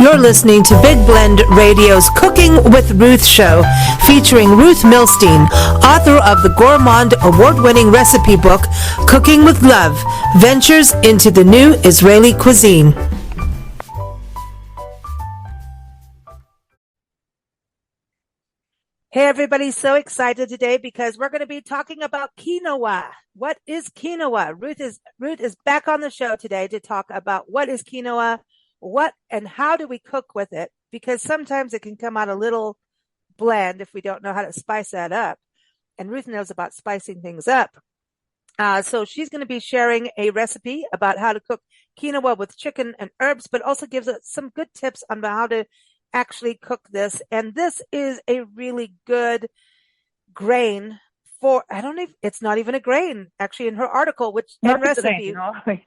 You're listening to Big Blend Radio's Cooking with Ruth show, featuring Ruth Milstein, author of the Gourmand award-winning recipe book, Cooking with Love, Ventures into the New Israeli Cuisine. Hey everybody, so excited today because we're going to be talking about quinoa. What is quinoa? Ruth is back on the show today to talk about what is quinoa, what and how do we cook with it, because sometimes it can come out a little bland if we don't know how to spice that up. And Ruth knows about spicing things up. So she's going to be sharing a recipe about how to cook quinoa with chicken and herbs, but also gives us some good tips on how to actually cook this. And this is a really good grain for, it's not even a grain actually in her article, which in recipe,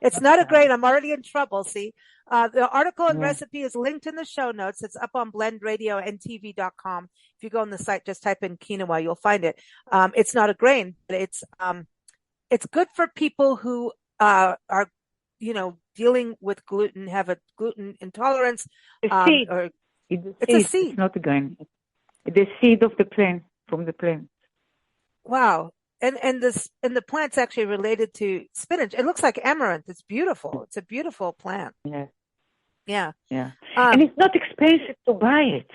it's not a grain. I'm already in trouble. See, the article and recipe is linked in the show notes. It's up on blendradioandtv.com. If you go on the site, just type in quinoa, you'll find it. It's not a grain, but it's good for people who, are, dealing with gluten, have a gluten intolerance, or it's a seed. It's not a grain. The seed of the plant, from the plant. Wow. And the plant's actually related to spinach. It looks like amaranth. It's beautiful. It's a beautiful plant. Yeah. Yeah. Yeah. And it's not expensive to buy it.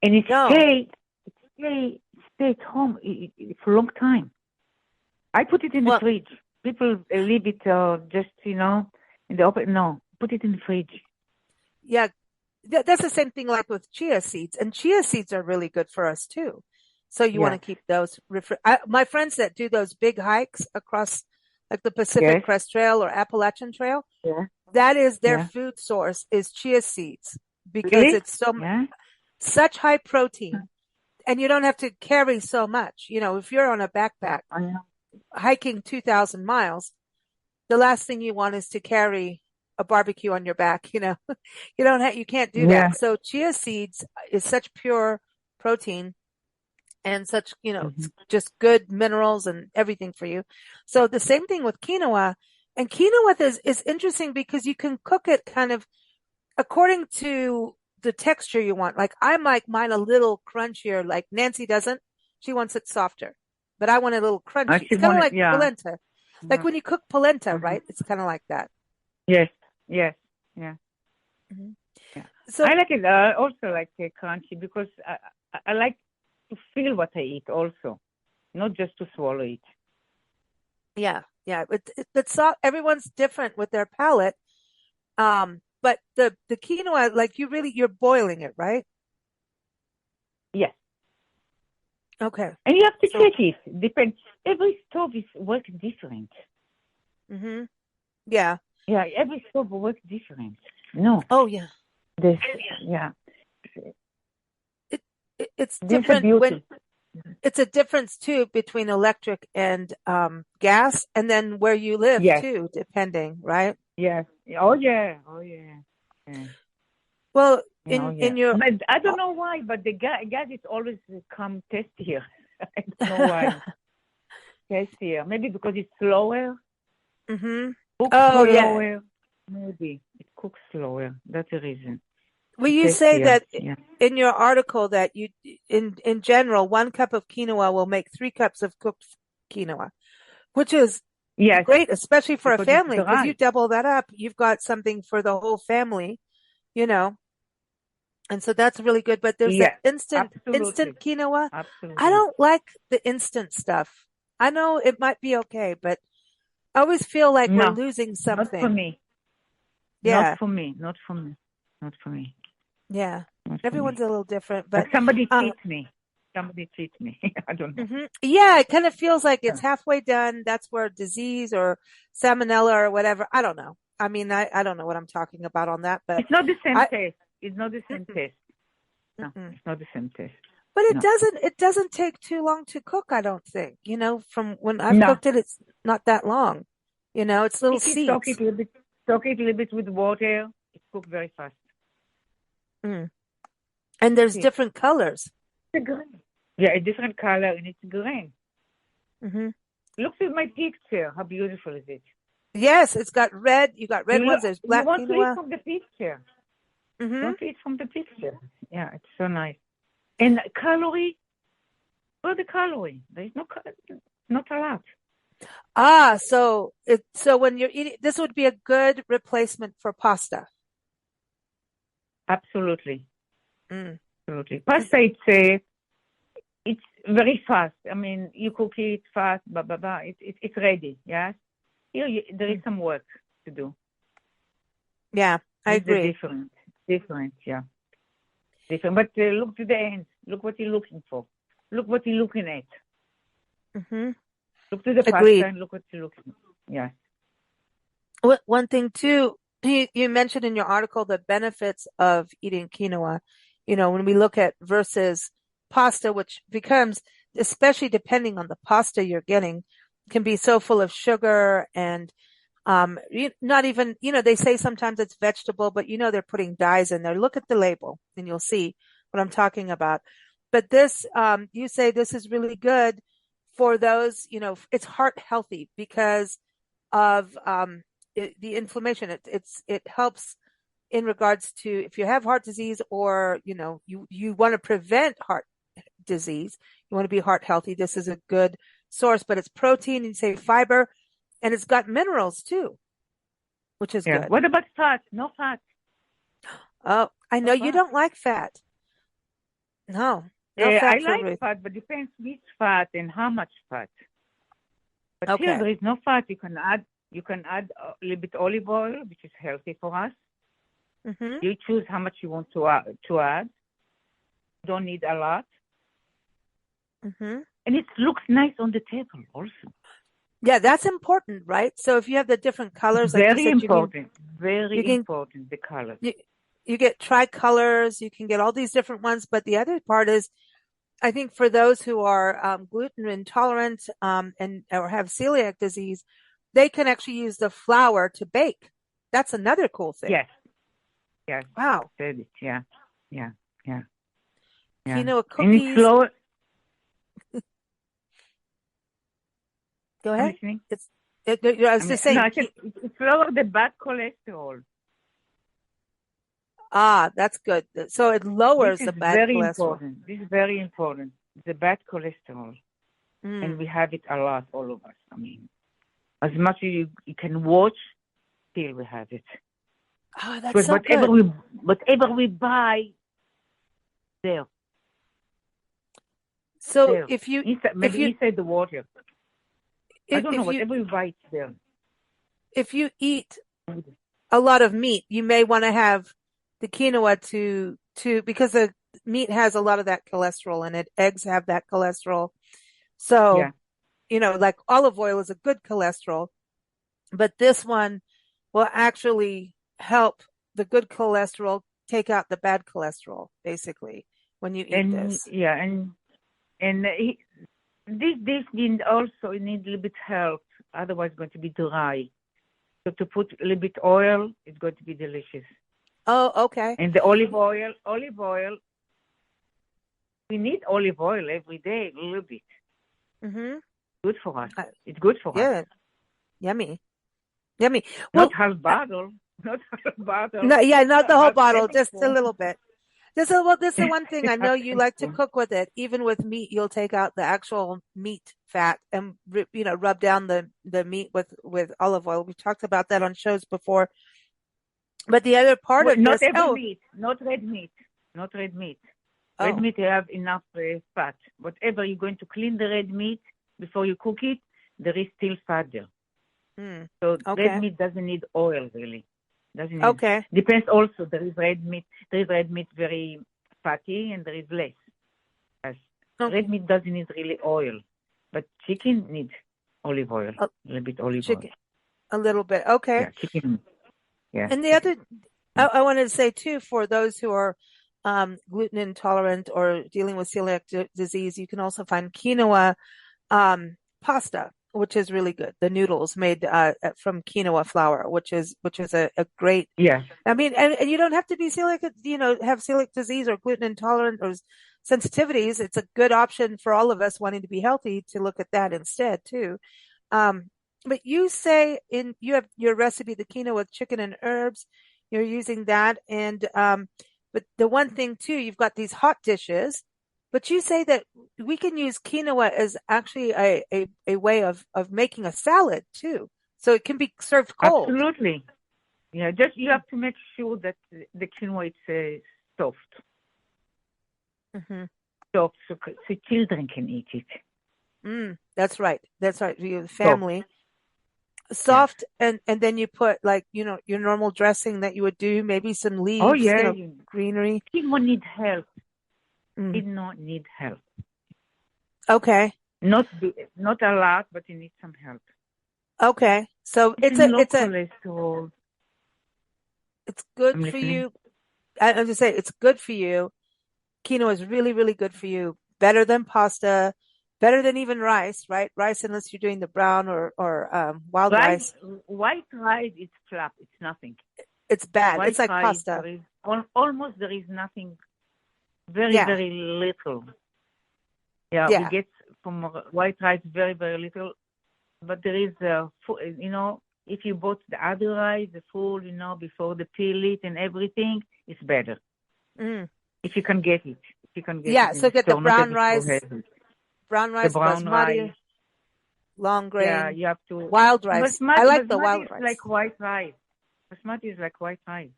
And it stay at home for a long time. I put it in the fridge. People leave it just, in the open. No, put it in the fridge. Yeah. That's the same thing like with chia seeds. And chia seeds are really good for us too. So you want to keep those. My friends that do those big hikes across like the Pacific Crest Trail or Appalachian Trail, that is their food source is chia seeds because it's such high protein and you don't have to carry so much. If you're on a backpack hiking 2,000 miles, the last thing you want is to carry a barbecue on your back. You can't do that. So chia seeds is such pure protein and such, just good minerals and everything for you. So the same thing with quinoa. And quinoa is interesting because you can cook it kind of according to the texture you want. Like I like mine a little crunchier, like Nancy doesn't. She wants it softer, but I want it a little crunchy. It's kind of like polenta. Like when you cook polenta, right? It's kind of like that. Yes. Yeah. So I like it also like crunchy because I like to feel what I eat also, not just to swallow it. Yeah. But everyone's different with their palate. But the quinoa, like you're boiling it, right? Yes. Okay. And you have to check it. Depends. Every stove works different. Mm-hmm. Yeah. Yeah, every stove works different. No. Oh, yeah. It's different when it's a difference too between electric and gas, and then where you live too, depending, right? Yes. Oh yeah. Well, in your, but I don't know why, but the gas is always come tastier. I don't know why. Tastier, maybe because it's slower. Mm-hmm. Slower. Maybe it cooks slower. That's the reason. Well, you say that in your article that you, in general, 1 cup of quinoa will make 3 cups of cooked quinoa, which is great, especially for a family, because you double that up. You've got something for the whole family, and so that's really good. But there's that instant quinoa. Absolutely. I don't like the instant stuff. I know it might be okay, but I always feel like we're losing something. Not for me. Yeah. Not for me. Yeah. Everyone's a little different, but somebody treats me. I don't know. Mm-hmm. Yeah, it kind of feels like it's halfway done. That's where disease or salmonella or whatever. I don't know. I mean, I don't know what I'm talking about on that, but it's not the same taste. It's not the same taste. No, it's not the same taste. But it doesn't take too long to cook, I don't think. From when I've cooked it, it's not that long. It's little seeds. Soak it a little bit with water. It cooks very fast. Mm. And there's different colors. It's a green. Yeah, a different color, and it's green. Mm-hmm. Look at my picture. How beautiful is it? Yes, it's got red. You got red ones. There's black quinoa. You want to eat from the picture. Mm-hmm. Don't eat from the picture. Yeah, it's so nice. And calorie, the calorie? There's not a lot. So when you're eating, this would be a good replacement for pasta. Absolutely. Mm. Absolutely. Pasta, it's very fast. I mean, you cook it fast, blah, blah, blah. It's ready, yes? Here, there is some work to do. Yeah, I It's agree. Different, yeah. Different. But look to the end. Look what you're looking for. Look what you're looking at. Mm-hmm. Look to the Agreed. pasta and look what you're looking at. Yeah. One thing too, you mentioned in your article the benefits of eating quinoa. When we look at versus pasta, which becomes, especially depending on the pasta you're getting, can be so full of sugar and not even, they say sometimes it's vegetable, but they're putting dyes in there. Look at the label and you'll see what I'm talking about. But this, you say this is really good for those, it's heart healthy because of the inflammation. It helps in regards to if you have heart disease or you want to prevent heart disease, you want to be heart healthy. This is a good source, but it's protein, you say fiber, and it's got minerals too, which is good. What about fat? No fat. Oh, I know you don't like fat. No fat I for like Ruth. fat, but depends which fat and how much fat. But Okay. here there is no fat. You can add a little bit olive oil, which is healthy for us. Mm-hmm. You choose how much you want to add. You don't need a lot. Mm-hmm. And it looks nice on the table also. Yeah, that's important, right? So if you have the different colors, like you said, important, the colors. You get tricolors, you can get all these different ones, but the other part is, I think for those who are gluten intolerant and or have celiac disease, they can actually use the flour to bake. That's another cool thing. Yes. Wow. Said it. Yeah. Quinoa cookies. And it's low. Go ahead. I'm listening. I was just saying. No, it's lower the bad cholesterol. That's good. So it lowers the bad cholesterol. Important. This is very important. The bad cholesterol. And we have it a lot, all of us. I mean, as much as you can watch, still we have it. Oh, that's because so good. Whatever we buy, there. So there. if you inside the water. I don't know, whatever you buy, it's there. If you eat a lot of meat, you may want to have the quinoa to because the meat has a lot of that cholesterol in it. Eggs have that cholesterol. So, like olive oil is a good cholesterol, but this one will actually help the good cholesterol take out the bad cholesterol, basically, when you eat this. Yeah, and this need also need a little bit help, otherwise it's going to be dry. So to put a little bit oil, it's going to be delicious. Oh, okay. And the olive oil, we need olive oil every day, a little bit. Mm-hmm. Good for us. It's good for us. Yummy. Well, not half bottle. Not half bottle. No, not the whole bottle, just a little bit. This is the one thing I know you like to cook with it. Even with meat, you'll take out the actual meat fat and rub down the meat with olive oil. We talked about that on shows before. But the other part of not this, meat, not red meat. Red meat you have enough fat. Whatever you're going to clean the red meat before you cook it, there is still fat there. So red meat doesn't need oil really. Doesn't need. Depends also. There is red meat. Very fatty, and there is less. Yes. Red meat doesn't need really oil, but chicken needs olive oil. A little bit olive oil. A little bit. Okay. Yeah, chicken. Yeah. And the other, I wanted to say too, for those who are gluten intolerant or dealing with celiac disease, you can also find quinoa pasta, which is really good. The noodles made from quinoa flour, which is a great. Yeah. I mean, and you don't have to be celiac, have celiac disease or gluten intolerant or sensitivities. It's a good option for all of us wanting to be healthy to look at that instead too. But you say you have your recipe, the quinoa with chicken and herbs. You're using that. And, but the one thing too, you've got these hot dishes, but you say that we can use quinoa as actually a way of making a salad too. So it can be served cold. Absolutely. Yeah, just you have to make sure that the quinoa is soft. Mm-hmm. Soft, so children can eat it. That's right. That's right. The family. Soft, and then you put like, your normal dressing that you would do, maybe some Oh, leaves, yeah. greenery. Quinoa need help. Quinoa need help. Okay. Not a lot, but you need some help. Okay. So it's cholesterol. It's good for you. I was just say it's good for you. Quinoa is really, really good for you. Better than pasta, better than even rice, right? Rice, unless you're doing the brown or wild rice. White rice is flat. It's nothing. It's bad. White it's like rice, pasta. Almost there is nothing. Very, very little. Yeah, we get from white rice very, very little. But there is, if you bought the other rice, the full, before the peel it and everything, it's better. If you can get it. If you can get it. So get the brown rice. Brown rice, basmati, long grain. Yeah, you have to. Wild rice. I like the wild rice. Like white rice. Basmati is like white rice.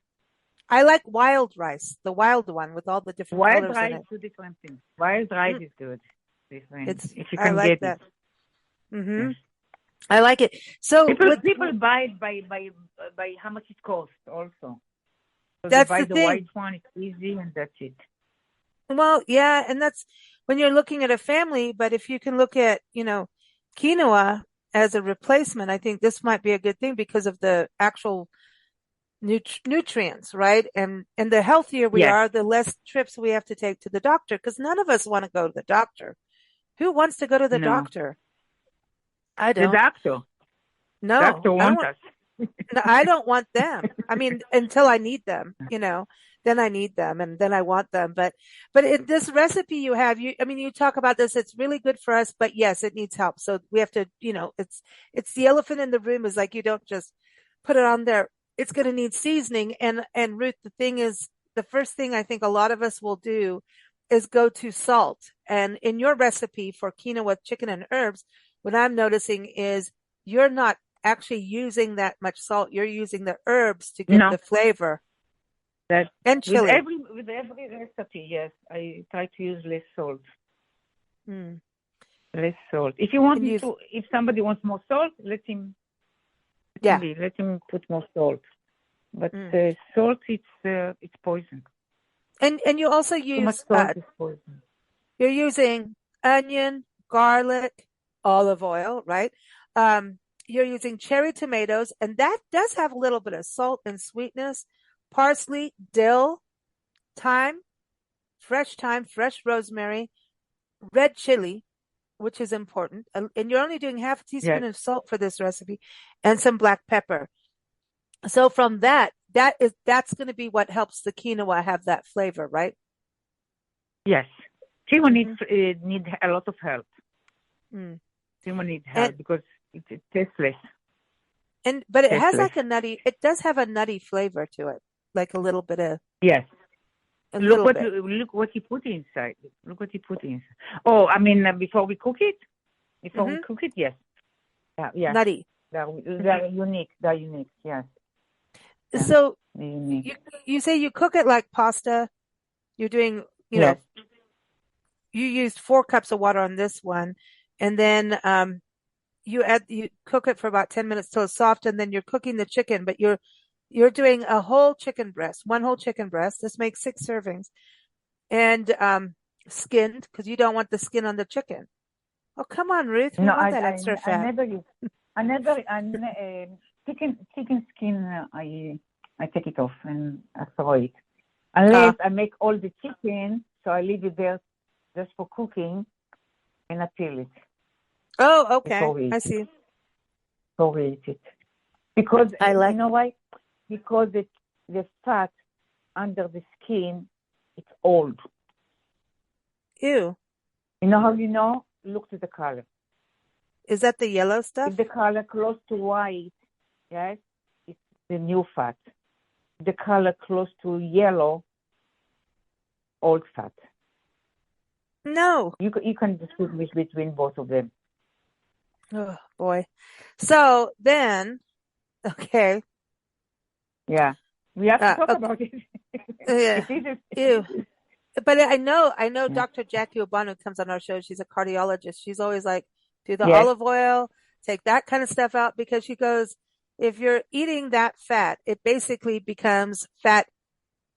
I like wild rice, the wild one with all the different colors in it. Wild rice, two different things. Wild rice is good. Different. If you I can like get that. it. I like it. So people buy it by how much it costs also. So that's they buy the the white one, it's easy, and that's it. Well, yeah, and that's when you're looking at a family, but if you can look at, quinoa as a replacement, I think this might be a good thing because of the actual nutrients, right? And the healthier we are, the less trips we have to take to the doctor, because none of us want to go to the doctor. Who wants to go to the doctor? I don't. The doctor. No. Doctor wants us. No, I don't want them. I mean, until I need them, then I need them and then I want them. But in this recipe you have, you talk about this, it's really good for us, but yes, it needs help. So we have to, it's the elephant in the room is like, you don't just put it on there. It's going to need seasoning. And Ruth, the thing is, the first thing I think a lot of us will do is go to salt. And in your recipe for quinoa, chicken and herbs, what I'm noticing is you're not actually using that much salt. You're using the herbs to get the flavor. And chili. With every recipe, yes, I try to use less salt. Less salt. If you want if somebody wants more salt, let him put more salt. But salt, it's poison. And you also use too much salt is poison. You're using onion, garlic, olive oil, right? You're using cherry tomatoes, and that does have a little bit of salt and sweetness. Parsley, dill, thyme, fresh rosemary, red chili, which is important. And you're only doing half a teaspoon of salt for this recipe, and some black pepper. So from that's going to be what helps the quinoa have that flavor, right? Yes. Quinoa need a lot of help. Quinoa needs help because it's tasteless. But it has like it does have a nutty flavor to it, like a little bit of. Yes. Look what you put inside. Look what you put inside. Oh, I mean, before we cook it? Yes. Yeah. Nutty. They're unique. They're unique, yes. So you say you cook it like pasta. You're doing, you used 4 cups of water on this one. And then you cook it for about 10 minutes till it's soft, and then you're cooking the chicken, but you're doing a whole chicken breast, 1 whole chicken breast. This makes 6 servings, and skinned, because you don't want the skin on the chicken. Oh, come on, Ruth. We want that extra fat. I never chicken skin. I take it off and I throw it. Unless I make all the chicken, so I leave it there just for cooking, and I peel it. Oh, okay. I see. So we eat it. Because, you know why? Because the fat under the skin, it's old. Ew. You know how you know? Look to the color. Is that the yellow stuff? If the color close to white, yes, it's the new fat. the color close to yellow, old fat. No. You can distinguish between both of them. Oh boy. So then, okay. Yeah, we have to talk Okay. about it. Yeah. It is. Ew. But I know Dr. Jackie Obano comes on our show. She's a cardiologist. She's always like, do the Yes. olive oil, take that kind of stuff out, because she goes, if you're eating that fat, it basically becomes fat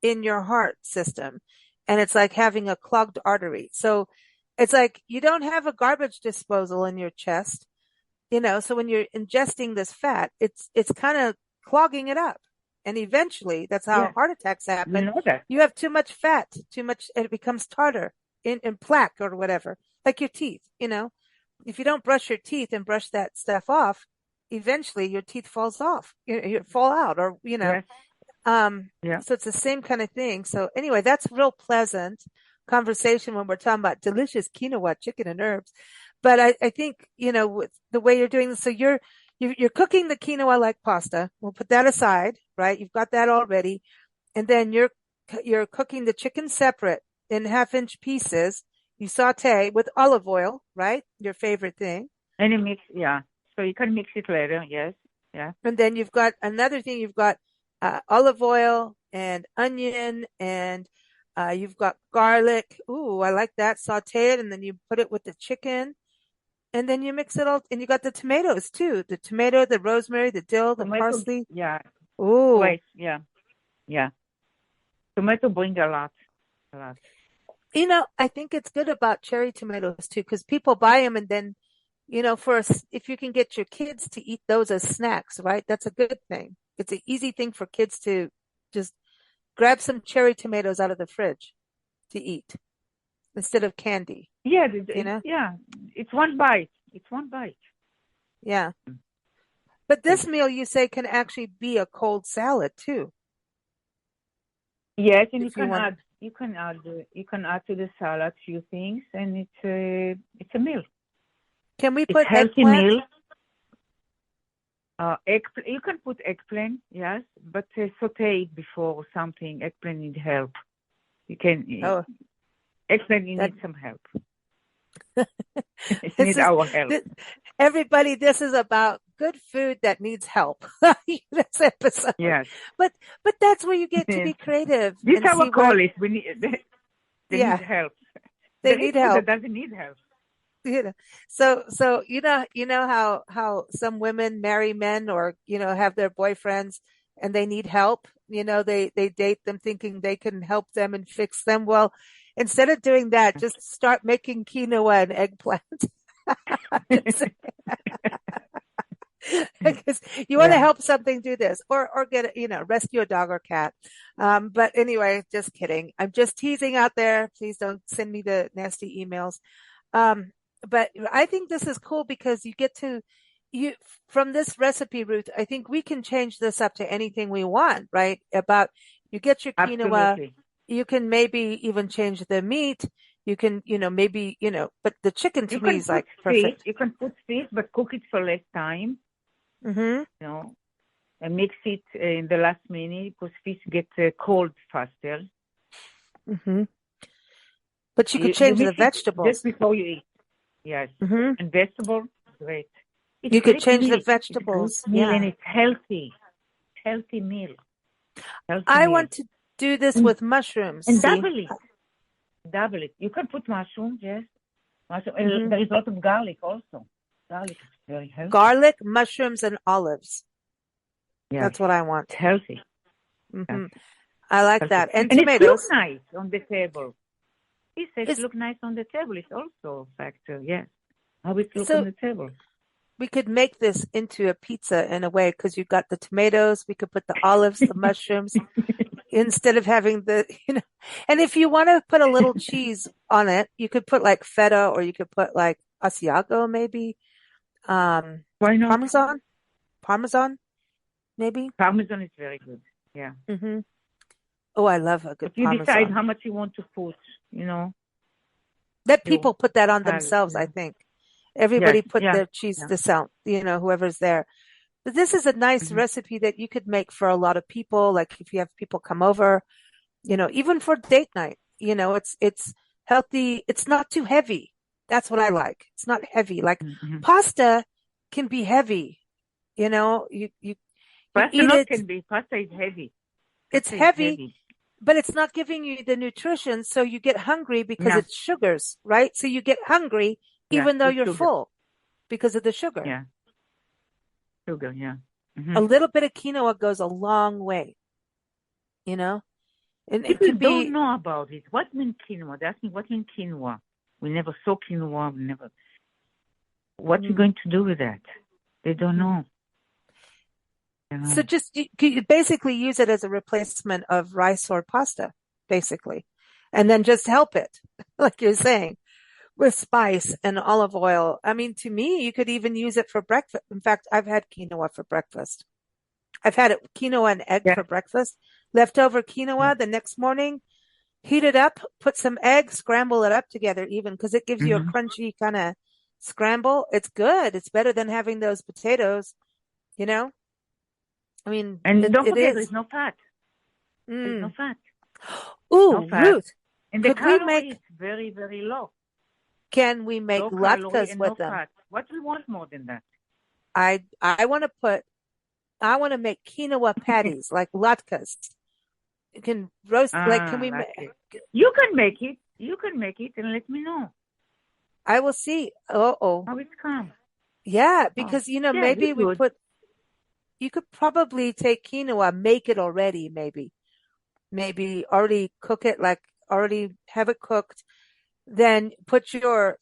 in your heart system. And it's like having a clogged artery. So it's like you don't have a garbage disposal in your chest, so when you're ingesting this fat, it's kind of clogging it up. And eventually that's how heart attacks happen. You know that. You have too much fat, and it becomes tartar in plaque or whatever, like your teeth, if you don't brush your teeth and brush that stuff off, eventually your teeth falls off, you fall out, or, Yes. So it's the same kind of thing. So anyway, that's real pleasant conversation when we're talking about delicious quinoa, chicken and herbs. But I think, with the way you're doing this, so you're cooking the quinoa like pasta. We'll put that aside, right? You've got that already. And then you're cooking the chicken separate in 1/2-inch pieces. You saute with olive oil, right? Your favorite thing. And you mix, so you can mix it later, yes, yeah. And then you've got another thing. You've got olive oil and onion, and you've got garlic. Ooh, I like that. Saute it, and then you put it with the chicken, and then you mix it all. And you got the tomatoes too. The tomato, the rosemary, the dill, the parsley. Yeah. Ooh. Wait, yeah. Tomato bring a lot. I think it's good about cherry tomatoes too, because people buy them, and then, if you can get your kids to eat those as snacks, right? That's a good thing. It's an easy thing for kids to just grab some cherry tomatoes out of the fridge to eat instead of candy. Yeah, it's one bite. Yeah. But this meal, you say, can actually be a cold salad too. Yes, and you can add to the salad few things, and it's a meal. Can we put healthy eggplant? Meal? You can put eggplant, yes, but saute it before something. Eggplant need help. You can. Eggplant needs some help. It needs our help. Everybody, this is about good food that needs help. This episode. Yes. But that's where you get to be creative. This is our call. They need help. They need help. That doesn't need help. So you know how some women marry men, or have their boyfriends, and they need help. They date them thinking they can help them and fix them. Well, instead of doing that, just start making quinoa and eggplant. Because you want to help something do this, or get rescue a dog or cat. But anyway, just kidding. I'm just teasing out there. Please don't send me the nasty emails. But I think this is cool because you get to, from this recipe, Ruth, I think we can change this up to anything we want, right? You get your quinoa, Absolutely. You can maybe even change the meat. You can, maybe, but the chicken to me is like perfect. You can put fish, but cook it for less time. Mm-hmm. And mix it in the last minute because fish get cold faster. Mm-hmm. But you could change the vegetables just before you eat. Yes. Mm-hmm. And vegetables, great. You could change the vegetables. And it's healthy. Healthy meal. I want to do this with mushrooms. And double it. You can put mushrooms, yes. Mm-hmm. There is a lot of garlic also. Garlic is very healthy. Garlic, mushrooms, and olives. Yes. That's what I want. It's healthy. Mm-hmm. I like that. And tomatoes. It looks nice on the table. He says it looks nice on the table. It's also a factor, yes. How it looks on the table. We could make this into a pizza in a way, because you've got the tomatoes. We could put the olives, the mushrooms, instead of having and if you want to put a little cheese on it, you could put like feta, or you could put like Asiago maybe. Why not? Parmesan, maybe. Parmesan is very good. Yeah. Mm-hmm. Oh, I love a good Parmesan. You Parmesan. decide how much you want to put, Let people put that on themselves, I think. Everybody put their cheese this out, whoever's there. But this is a nice Mm-hmm. recipe that you could make for a lot of people. Like if you have people come over, even for date night, it's healthy. It's not too heavy. That's what I like. It's not heavy. Like Mm-hmm. pasta can be heavy, you Pasta eat not it, can be. Pasta is heavy. it's Pasta is heavy, heavy. but it's not giving you the nutrition. So you get hungry because Yeah, it's sugars, right? So you get hungry yeah. even though The you're sugar. full because of the sugar. Yeah, sugar. Yeah. Mm-hmm. A little bit of quinoa goes a long way, you know, and it People can don't be, know about it. What means quinoa? They ask me what means quinoa. We never saw quinoa. We never. What you mm, going to do with that? They don't mm. know. You So know. just you basically use it as a replacement of rice or pasta, basically, and then just help it, like you're saying, with spice and olive oil. I mean, to me, you could even use it for breakfast. In fact, I've had quinoa for breakfast. I've had it quinoa and egg Yeah. for breakfast. Leftover Yeah. quinoa the next morning, heat it up, put some eggs, scramble it up together even because it gives you a Mm-hmm. crunchy kind of scramble. It's good. It's better than having those potatoes, you know? I mean, And it, don't it forget, there is is. no fat. There is no Mm. fat. No Ooh, fat. Ruth, And the could we calorie is make, very, very low. can we make Low calorie latkes and with no them? fat. What we want more than that? I want to I want to make quinoa patties like latkes. You can roast, like, can Ah, we like make, it. You can make it. You can make it and let me know I will see. Oh. how it comes. Yeah, Oh, because, yeah, maybe it's good. you could probably take quinoa, make it already, maybe already cook it, like already have it cooked, then put your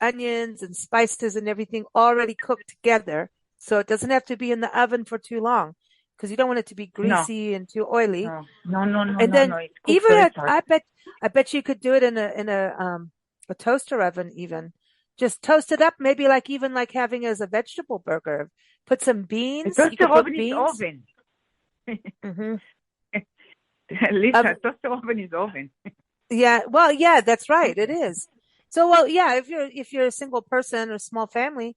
onions and spices and everything already cooked together. So it doesn't have to be in the oven for too long because you don't want it to be No, greasy and too oily. no, no, no, no, And no, then no. It's cooked even very fast. I bet you could do it in a toaster oven even. Just toast it up, maybe like even like having it as a vegetable burger. Put some A beans. You toaster could put oven is beans. oven. Hmm. Lisa, toaster oven is oven. Yeah, well, yeah, that's right. It is. So, well, yeah, if you're a single person or small family,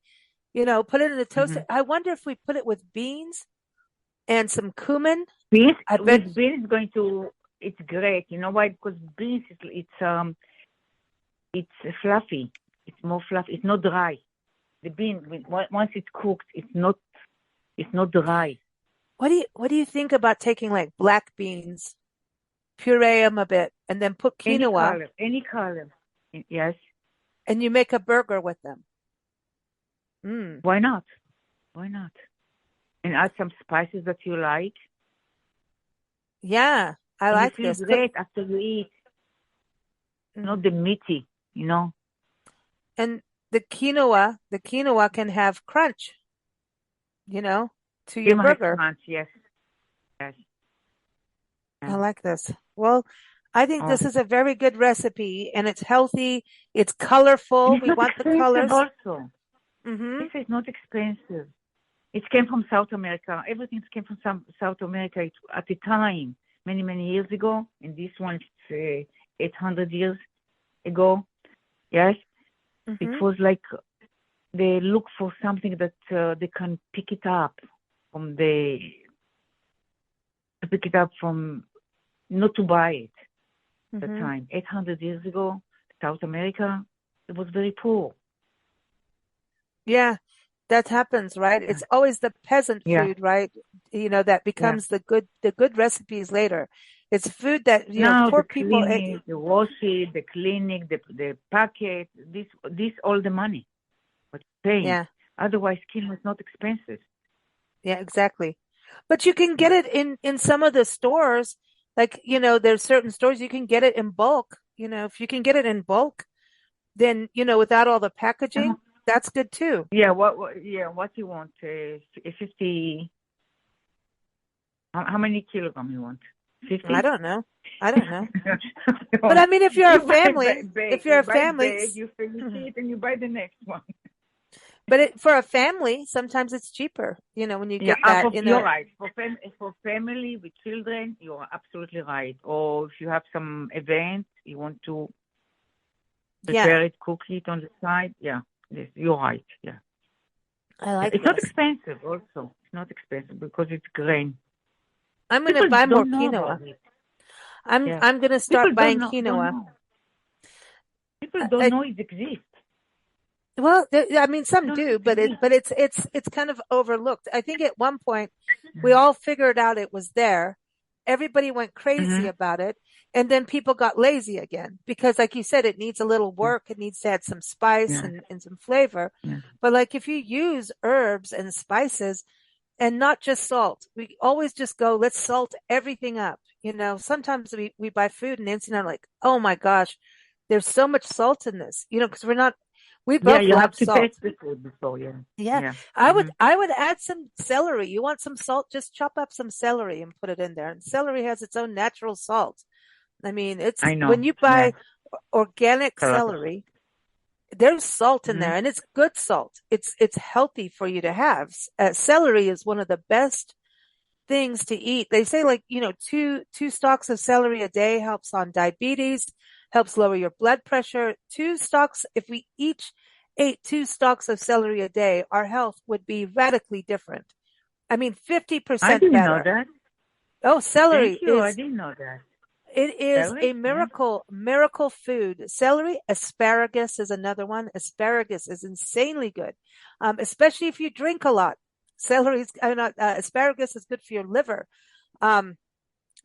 put it in a Mm-hmm. toaster. I wonder if we put it with beans and some cumin. Beans I bet. with beans is going to. It's great. You know why? Because beans is it's fluffy. It's more fluffy. It's not dry. The bean once it's cooked, it's not dry. What do you think about taking like black beans, puree them a bit, and then put Any quinoa, color, any color. Yes. and you make a burger with them? Mm, Why not? Why not? And add some spices that you like, yeah, I and you like feel this. great after you eat. Mm. Not the meaty, you know. And the quinoa can have crunch, you know, to your Give my burger. crunch. Yes, yes. I Yeah. like this. Well, I think Oh. this is a very good recipe and it's healthy. It's colorful. And it's We not want the expensive colors. also. Hmm. This is not expensive. It came from South America. Everything came from South America at the time, many, many years ago. And this one's 800 years ago. Yes. It Hmm. was like they look for something that they can pick it up from not to buy it at the Hmm. time. 800 years ago, South America, it was very poor. Yeah, that happens, right? Yeah, It's always the peasant yeah, food, right? That yeah. becomes the good recipes later. It's food that, Now poor the people, clinic, the wash it, the clinic, the packet, this all the money. What you're paying. yeah, Otherwise, skin was not expensive. yeah, exactly. But you can get Yeah. it in some of the stores, like, there's certain stores you can get it in bulk. If you can get it in bulk, then, without all the packaging, that's good too. Yeah, what you want? 50, how many kilograms you want? I 50? don't know. I don't know. But I mean, if you're a You buy family, bag, if you're a you finish it, and you buy the next one. but for a family, sometimes it's cheaper, when you Yeah, get that you're right. For family with children, you're absolutely right. Or if you have some event, you want to yeah, prepare it, cook it on the side. Yeah, yes, you're right. Yeah, I yeah. like It's not this. expensive. Also, It's not expensive because it's grain. I'm going to People buy more don't know quinoa. about it. I'm going to People start buying don't quinoa. know. People don't know it exists. Well, I mean, some Don't do, but exist. it's kind of overlooked. I think at one point we all figured out it was there. Everybody went crazy about it, and then people got lazy again because, like you said, it needs a little work. It needs to add some spice and some flavor. But like if you use herbs and spices and not just salt, we always just go, let's salt everything up. Sometimes we buy food and Nancy and I'm like, oh my gosh, there's so much salt in this, because we both you love have to salt. taste the food before, Yeah. I would add some celery. You want some salt? Just chop up some celery and put it in there. And celery has its own natural salt. I mean, I know. when you buy organic celery, there's salt in there and it's good salt. It's healthy for you to have. Celery is one of the best things to eat. They say two stalks of celery a day helps on diabetes, helps lower your blood pressure. Two stalks, if we each ate 2 stalks of celery a day, our health would be radically different. I mean, 50% I didn't better. know that. Oh, celery Thank you. I didn't know that. It is Celery? a miracle food. Celery, asparagus is another one. Asparagus is insanely good, especially if you drink a lot. Asparagus is good for your liver.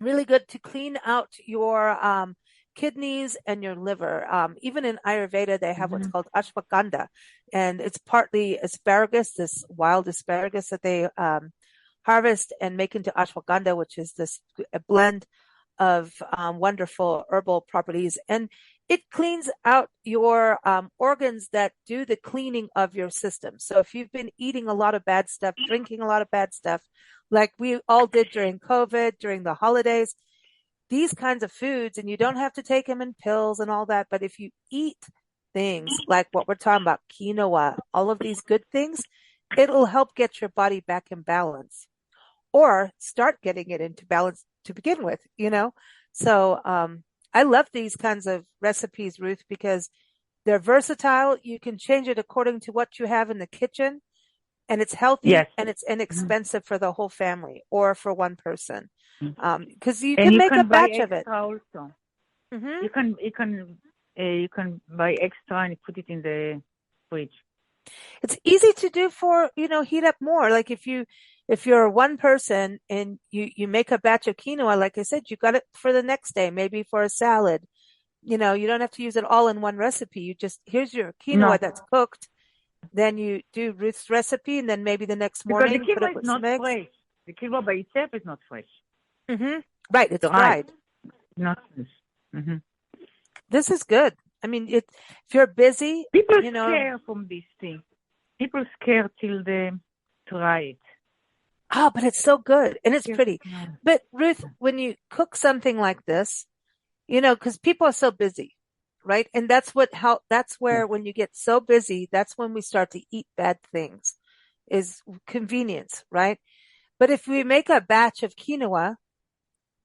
Really good to clean out your kidneys and your liver. Even in Ayurveda, they have what's called ashwagandha, and it's partly asparagus, this wild asparagus that they harvest and make into ashwagandha, which is a blend of wonderful herbal properties, and it cleans out your organs that do the cleaning of your system. So if you've been eating a lot of bad stuff, drinking a lot of bad stuff, like we all did during COVID, during the holidays, these kinds of foods, and you don't have to take them in pills and all that, but if you eat things like what we're talking about, quinoa, all of these good things, it'll help get your body back in balance or start getting it into balance to begin with, So I love these kinds of recipes, Ruth, because they're versatile. You can change it according to what you have in the kitchen, and it's healthy and it's inexpensive for the whole family or for one person. Because you can make a batch of it. Also. You can buy extra and put it in the fridge. It's easy to do for, heat up more. Like if you're one person and you make a batch of quinoa, like I said, you got it for the next day, maybe for a salad. You don't have to use it all in one recipe. Here's your quinoa that's cooked. Then you do Ruth's recipe, and then maybe the next morning because the put it quinoa with is not some eggs. fresh. The quinoa by itself is not fresh. Right, it's dried. Not fresh. This is good. I mean, if you're busy, people scare from this thing. People scare till they try it. Oh, but it's so good and it's pretty. But Ruth, when you cook something like this, because people are so busy, right? And that's where when you get so busy, that's when we start to eat bad things, is convenience, right? But if we make a batch of quinoa,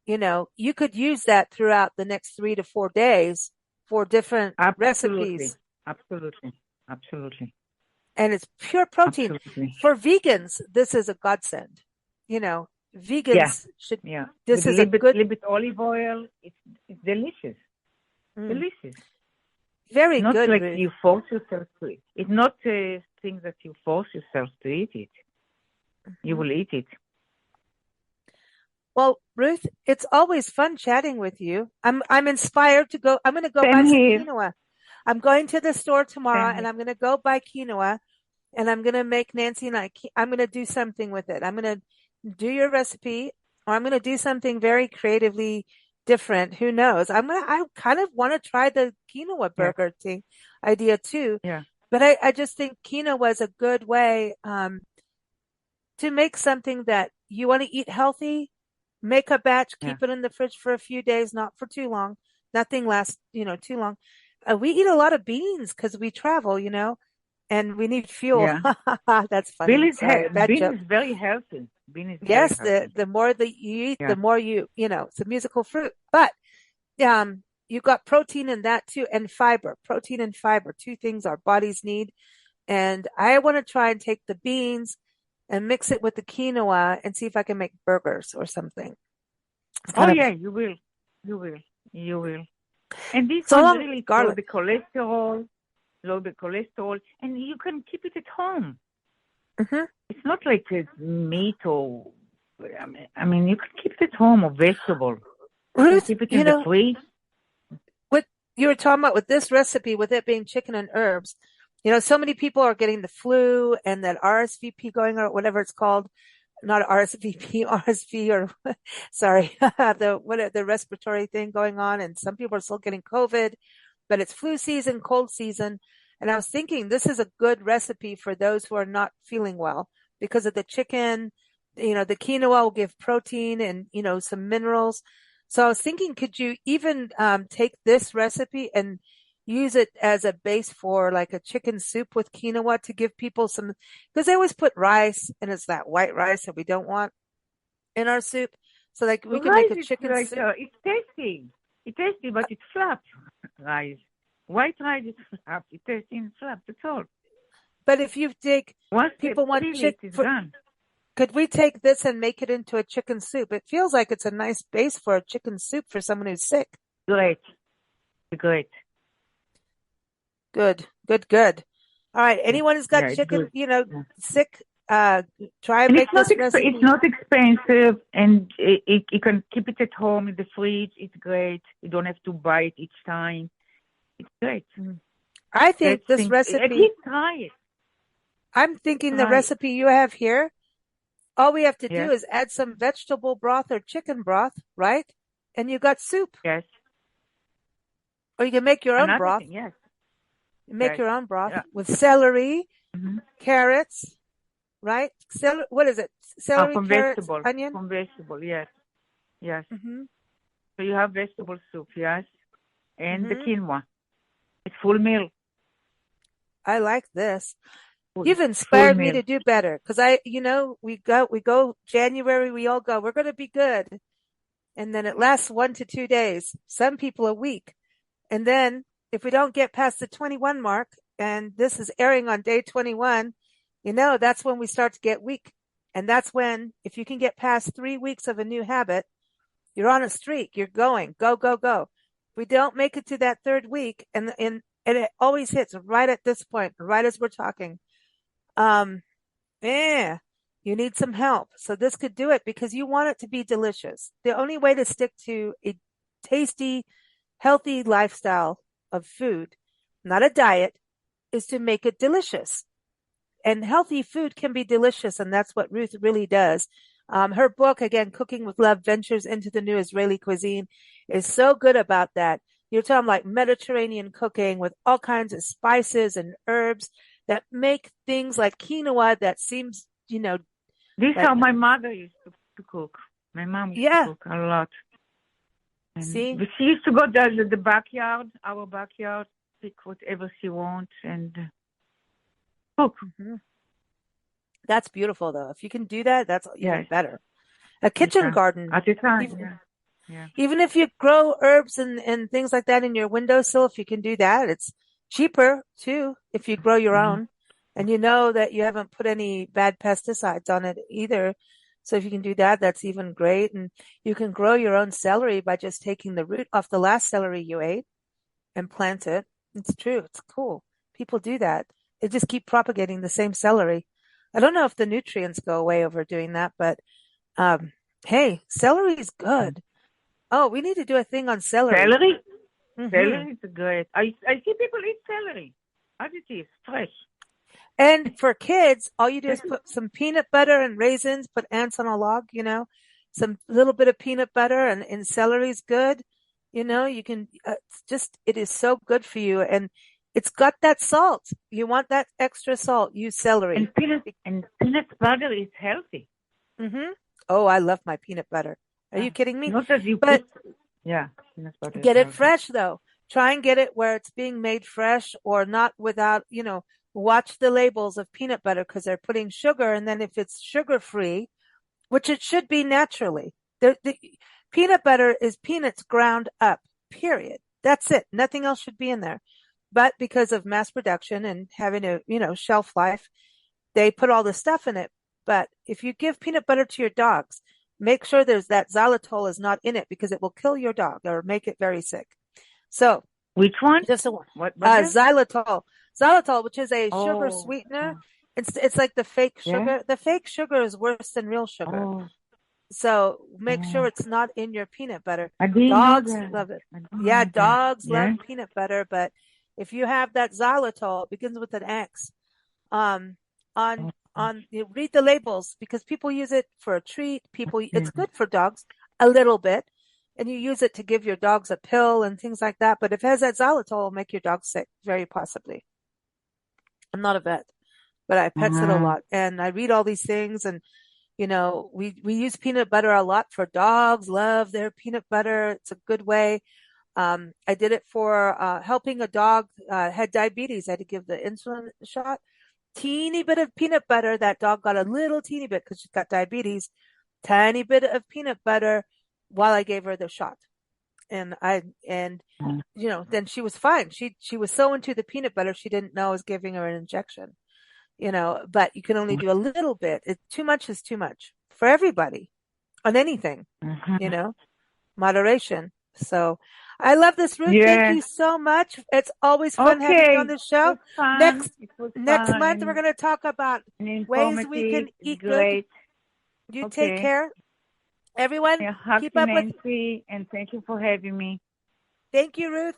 you could use that throughout the next 3 to 4 days for different recipes. Absolutely. And it's pure protein. Absolutely. For vegans, this is a godsend. Vegans should. Yeah. This with is a good. Little bit olive oil. It's delicious. Delicious. Very not good. Not like Ruth. you force yourself to eat. It's not a thing that you force yourself to eat it. You will eat it. Well, Ruth, it's always fun chatting with you. I'm inspired to go. I'm going to go buy some quinoa. I'm going to the store tomorrow and I'm going to go buy quinoa and I'm going to make Nancy and I'm going to do something with it. I'm going to do your recipe or I'm going to do something very creatively different. Who knows? I kind of want to try the quinoa burger thing idea too. Yeah. But I just think quinoa was a good way, to make something that you want to eat healthy, make a batch, keep it in the fridge for a few days, not for too long. Nothing lasts, too long. We eat a lot of beans because we travel, and we need fuel. Yeah. That's funny. Bean is very healthy. Bean is yes, very healthy. The more that you eat, the more it's a musical fruit. But you got protein in that too, and fiber. Protein and fiber, 2 things our bodies need. And I want to try and take the beans and mix it with the quinoa and see if I can make burgers or something. Oh yeah, you will. You will. You will. And this so one long really garlic. low the cholesterol, and you can keep it at home. Mm-hmm. It's not like meat or, I mean, you can keep it at home or vegetable. Ruth, you can keep it in the fridge. What you were talking about with this recipe, with it being chicken and herbs, so many people are getting the flu and that RSVP going or whatever it's called. Not RSVP, RSV, or sorry, the respiratory thing going on, and some people are still getting COVID, but it's flu season, cold season, and I was thinking this is a good recipe for those who are not feeling well because of the chicken. The quinoa will give protein and some minerals. So I was thinking, could you even take this recipe and use it as a base for like a chicken soup with quinoa to give people some, because they always put rice and it's that white rice that we don't want in our soup. So like we can make a chicken soup. It's tasty. It's tasty, but it's flat rice. White rice is flat. It's tasty and flat. That's all. But if you take, once people want chicken, could we take this and make it into a chicken soup? It feels like it's a nice base for a chicken soup for someone who's sick. Great. Good. All right. Anyone who's got chicken, sick, try and make this recipe. It's not expensive, and you can keep it at home in the fridge. It's great. You don't have to buy it each time. It's great. I think this recipe. At least try it. I'm thinking the recipe you have here, all we have to do is add some vegetable broth or chicken broth, right? And you got soup. Yes. Or you can make your own broth. Yes. Make your own broth with celery, carrots, right? What is it? Celery, carrots, vegetable, onion? From vegetable, yes. So you have vegetable soup, yes, and the quinoa. It's full meal. I like this. You've inspired me to do better because we go January, we all go, we're going to be good. And then it lasts 1 to 2 days, some people a week. And then if we don't get past the 21 mark, and this is airing on day 21, that's when we start to get weak. And that's when, if you can get past 3 weeks of a new habit, you're on a streak. You're going, go. If we don't make it to that third week, and it always hits right at this point, right as we're talking, you need some help. So this could do it because you want it to be delicious. The only way to stick to a tasty, healthy lifestyle of food, not a diet, is to make it delicious. And healthy food can be delicious, and that's what Ruth really does. Her book, again, Cooking with Love, Ventures into the New Israeli Cuisine, is so good about that. You're talking like Mediterranean cooking with all kinds of spices and herbs that make things like quinoa that seems, This is how my mother used to cook. My mom used to cook a lot. And see? She used to go to the backyard, our backyard, pick whatever she wants and cook. That's beautiful, though. If you can do that, that's even better. A kitchen garden. At the time, Even if you grow herbs and things like that in your windowsill, if you can do that, it's cheaper, too, if you grow your own. And you know that you haven't put any bad pesticides on it either. So if you can do that, that's even great. And you can grow your own celery by just taking the root off the last celery you ate and plant it. It's true. It's cool. People do that. They just keep propagating the same celery. I don't know if the nutrients go away over doing that, but hey, celery is good. Oh, we need to do a thing on celery. Celery? Celery is great. I see people eat celery as it is, fresh. And for kids, all you do is put some peanut butter and raisins, put ants on a log, some little bit of peanut butter and celery is good. You can, it is so good for you. And it's got that salt. You want that extra salt, use celery. And peanut butter is healthy. Oh, I love my peanut butter. Are you kidding me? Not that you but peanut butter. Get it fresh though. Try and get it where it's being made fresh or not without, watch the labels of peanut butter because they're putting sugar. And then if it's sugar free, which it should be naturally, the peanut butter is peanuts ground up, period. That's it. Nothing else should be in there. But because of mass production and having a, shelf life, they put all the stuff in it. but if you give peanut butter to your dogs, make sure there's that xylitol is not in it because it will kill your dog or make it very sick. So which one? Just a one. What Xylitol. Xylitol, which is a sugar sweetener. It's like the fake sugar. The fake sugar is worse than real sugar. So make sure it's not in your peanut butter. Dogs love it. Yeah, dogs love peanut butter, but if you have that xylitol, it begins with an X. You read the labels because people use it for a treat. It's good for dogs a little bit, and you use it to give your dogs a pill and things like that. But if it has that xylitol, it'll make your dog sick, very possibly. I'm not a vet, but I pet sit a lot, and I read all these things. And we use peanut butter a lot for dogs. Love their peanut butter. It's a good way. I did it for helping a dog had diabetes. I had to give the insulin shot. Teeny bit of peanut butter. That dog got a little teeny bit because she's got diabetes. Tiny bit of peanut butter while I gave her the shot. And then she was fine. She was so into the peanut butter she didn't know I was giving her an injection. But you can only do a little bit. Too much is too much for everybody on anything. Moderation. So I love this, Ruth. Thank you so much. It's always fun having you on the show. Next month, we're going to talk about ways we can eat good. You take care. Everyone, keep up with Nancy, and thank you for having me. Thank you, Ruth.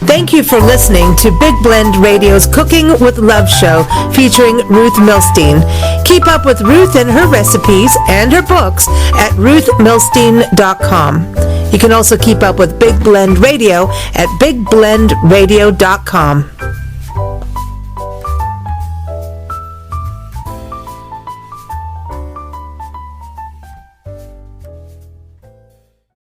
Thank you for listening to Big Blend Radio's Cooking with Love show featuring Ruth Milstein. Keep up with Ruth and her recipes and her books at ruthmilstein.com. You can also keep up with Big Blend Radio at bigblendradio.com.